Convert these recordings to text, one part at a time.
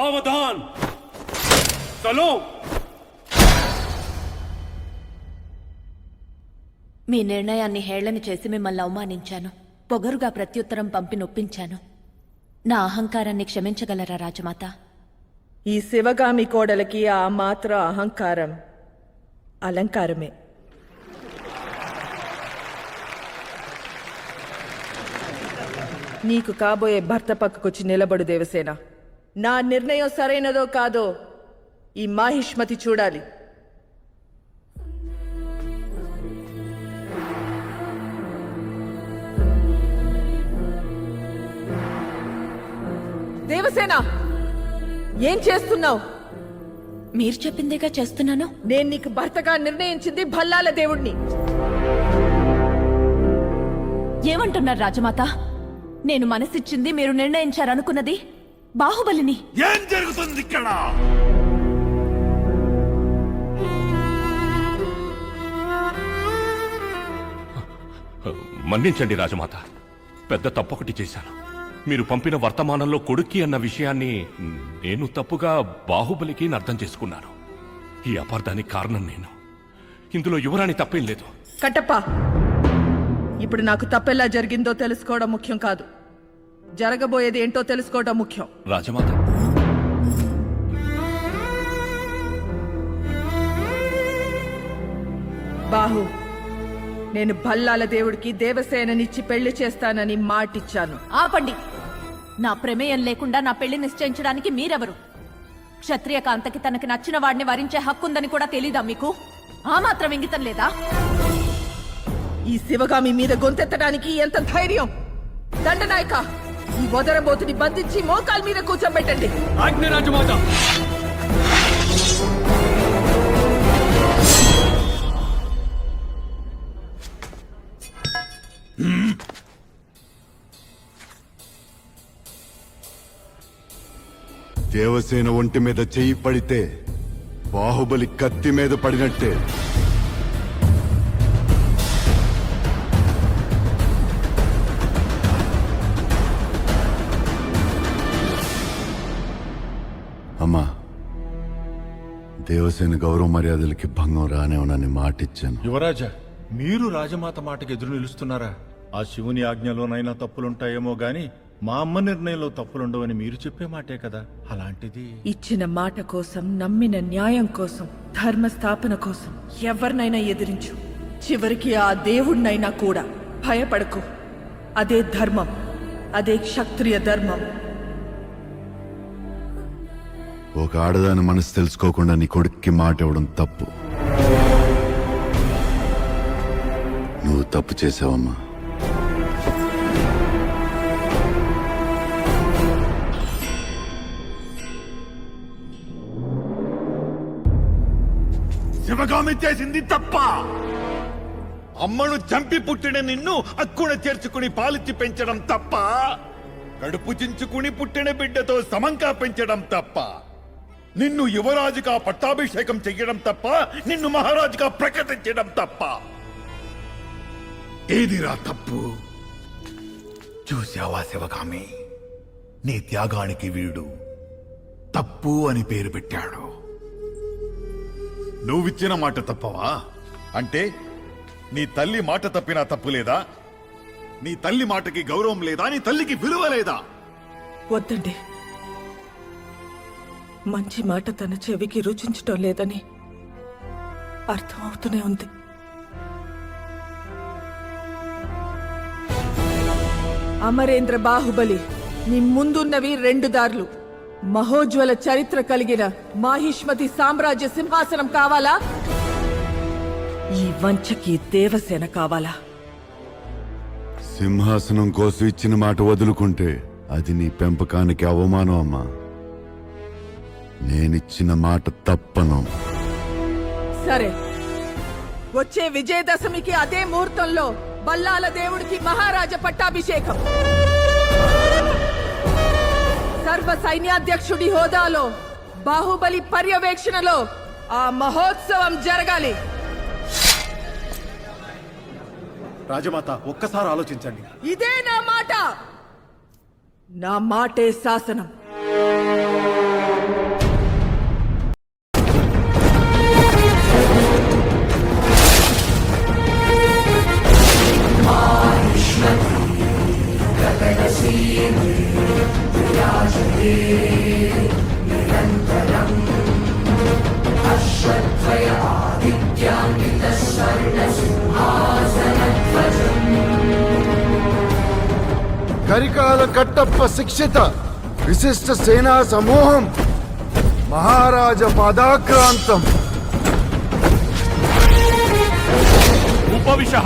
సావధాన్ చలో. మీ నిర్ణయాన్ని హేళన చేసి మిమ్మల్ని అవమానించాను. పొగరుగా ప్రత్యుత్తరం పంపి నొప్పించాను. నా అహంకారాన్ని క్షమించగలరా రాజమాత? ఈ శివగామి కోడలకి ఆ మాత్రం అహంకారం అలంకారమే. నీకు కాబోయే భర్త పక్కకొచ్చి నిలబడు దేవసేన. నా నిర్ణయం సరైనదో కాదో ఈ మాహిష్మతి చూడాలి. దేవసేన, ఏం చేస్తున్నావు? మీరు చెప్పిందేగా చేస్తున్నాను. నేను నీకు భర్తగా నిర్ణయించింది భల్లాల దేవుణ్ణి. ఏమంటున్నారు రాజమాత? నేను మనసిచ్చింది, మీరు నిర్ణయించారనుకున్నది బాహుబలిని. ఏం జరుగుతుంది ఇక్కడ? మన్నించండి రాజమాత, పెద్ద తప్పొకటి చేశాను. మీరు పంపిన వర్తమానంలో కొడుక్కి అన్న విషయాన్ని నేను తప్పుగా బాహుబలికి అర్థం చేసుకున్నాను. ఈ అపార్థానికి కారణం నేను. ఇందులో యువరాణి తప్పేం లేదు. కట్టప్ప, ఇప్పుడు నాకు తప్పెలా జరిగిందో తెలుసుకోవడం ముఖ్యం కాదు, జరగబోయేది ఏంటో తెలుసుకోవడం ముఖ్యం. రాజమాత, బాహు, నేను భల్లాల దేవుడికి దేవసేననిచ్చి పెళ్లి చేస్తానని మాటిచ్చాను. ఆపండి. నా ప్రమేయం లేకుండా నా పెళ్లి నిశ్చయించడానికి మీరెవరు? క్షత్రియ కాంతకి తనకి నచ్చిన వాడిని వరించే హక్కుందని కూడా తెలీదా మీకు? ఆ మాత్రం ఇంగితం లేదా? ఈ శివగామి మీద గొంతెత్తడానికి ఎంత ధైర్యం! దండనాయక, ఈ వదరబోతుని బంధించి మోకాల మీద కూర్చోబెట్టండి. ఆజ్ఞ రాజమాత. దేవసేన ఒంటి మీద చెయ్యి పడితే బాహుబలి కత్తి మీద పడినట్టే. అమ్మా, దేవసేన గౌరవ మర్యాదలకి భంగం రానేవనని మాటిచ్చాను. యువరాజా, మీరు రాజమాత మాటకి ఎదురు నిలుస్తున్నారా? ఆ శివుని ఆజ్ఞలోనైనా తప్పులుంటాయేమో గాని మా అమ్మ నిర్ణయంలో తప్పులుండవని మీరు చెప్పే మాటే కదా. అలాంటిది ఇచ్చిన మాట కోసం, నమ్మిన న్యాయం కోసం, ధర్మ స్థాపన కోసం ఎవరినైనా ఎదిరించు. చివరికి ఆ దేవుణ్ణైనా కూడా భయపడకు. అదే ధర్మం, అదే క్షత్రియ ధర్మం. ఒక ఆడదాని మనసు తెలుసుకోకుండా నీ కొడుక్కి మాట ఇవ్వడం తప్పు. నువ్వు తప్పు చేసావమ్మా. శివగామి చేసింది తప్ప. అమ్మను చంపి పుట్టిన నిన్ను అక్కున చేర్చుకుని పాలిచ్చి పెంచడం తప్ప. కడుపు చించుకుని పుట్టిన బిడ్డతో సమంగా పెంచడం తప్ప. నిన్ను యువరాజుగా పట్టాభిషేకం చెయ్యడం తప్ప. నిన్ను మహారాజుగా ప్రకటించడం తప్ప. ఏదిరా తప్పు? చూశావా శివగామి, నీ త్యాగానికి వీడు తప్పు అని పేరు పెట్టాడు. నువ్విచ్చిన మాట తప్పవా? అంటే నీ తల్లి మాట తప్పినా తప్పు లేదా? నీ తల్లి మాటకి గౌరవం లేదా? నీ తల్లికి విలువ లేదా? వద్దండి, మంచి మాట తన చెవికి రుచించటం లేదని అర్థమవుతూనే ఉంది. అమరేంద్ర బాహుబలి, నీ ముందున్నవి రెండు దారులు. మహోజ్వల చరిత్ర కలిగిన మాహిష్మతి సామ్రాజ్య సింహాసనం కావాలా? ఈ వంచకి దేవసేన కావాలా? సింహాసనం కోసం ఇచ్చిన మాట వదులుకుంటే అది నీ పెంపకానికి అవమానం అమ్మా. నేనిచ్చిన మాట తప్పను. సరే, వచ్చే విజయదశమికి అదే ముహూర్తంలో బల్లాల దేవుడికి మహారాజ పట్టాభిషేకం. సర్వ సైన్యాధ్యక్షుడి హోదాలో బాహుబలి పర్యవేక్షణలో ఆ మహోత్సవం జరగాలి. రాజమాత, ఒక్కసారి ఆలోచించండి. ఇదే నా మాట. నా మాటే శాసనం. కరికాల కట్టప్ప శిక్షిత విశిష్ట సేనా సమూహం మహారాజ పదాక్రాంతం ఉపవిశః.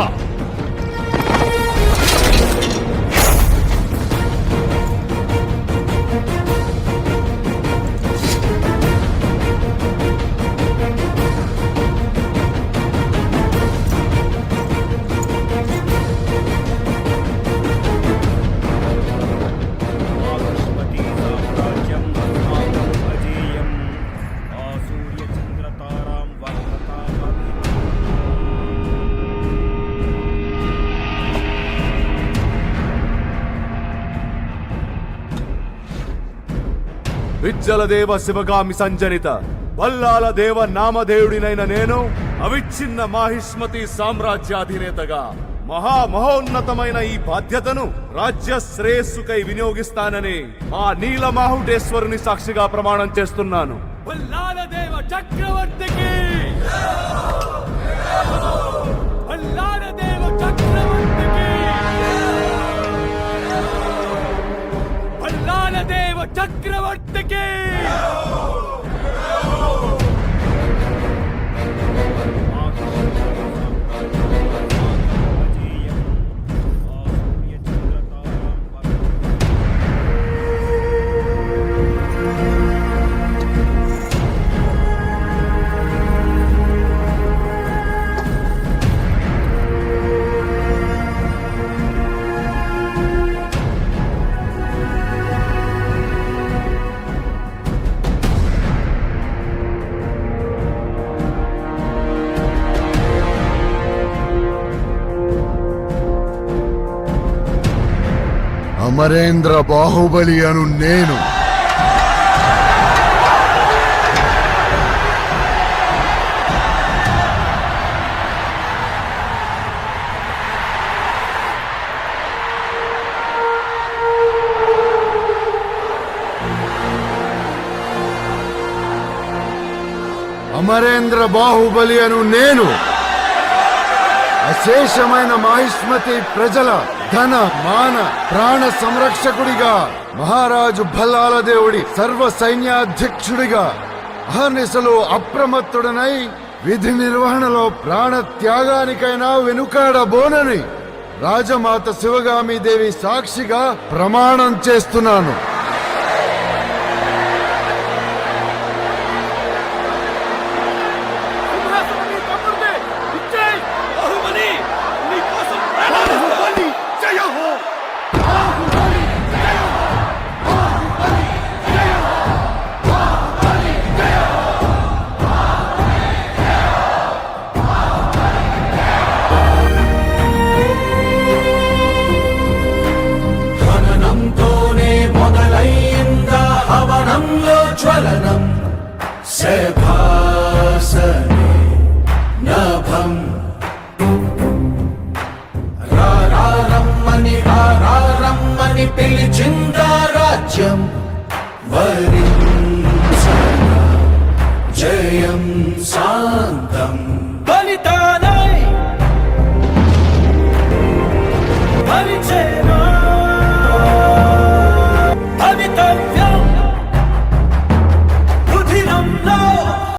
విజ్జల దేవ శివగామి సంజనిత వల్లాల దేవ నామదేవుడినైన నేను అవిచ్ఛిన్న మాహిష్మతి సామ్రాజ్యాధినేతగా మహోన్నతమైన ఈ బాధ్యతను రాజ్య శ్రేయస్సుకై వినియోగిస్తానని ఆ నీలమాహుటేశ్వరుని సాక్షిగా ప్రమాణం చేస్తున్నాను. వల్లాల దేవ చక్రవర్తికి వల్లాల దేవ చక్రవర్తికి వల్లాల దేవ చక్రవర్తికి అమరేంద్ర బాహుబలి అను నేను అమరేంద్ర బాహుబలి అను నేను అశేషమైన మాహిష్మతి ప్రజల ధన మాన ప్రాణ సంరక్షకుడిగా మహారాజు భల్లాల దేవుడి సర్వ సైన్యాధ్యక్షుడిగా అహర్నిశలు అప్రమత్తుడనై విధి నిర్వహణలో ప్రాణ త్యాగానికైనా వెనుకాడబోనని రాజమాత శివగామి దేవి సాక్షిగా ప్రమాణం చేస్తున్నాను. జ్వలనం శభాసనే నభం రారమ్మని పిలిచిందా రాజ్యం వరించన జయం శాంతం బలితా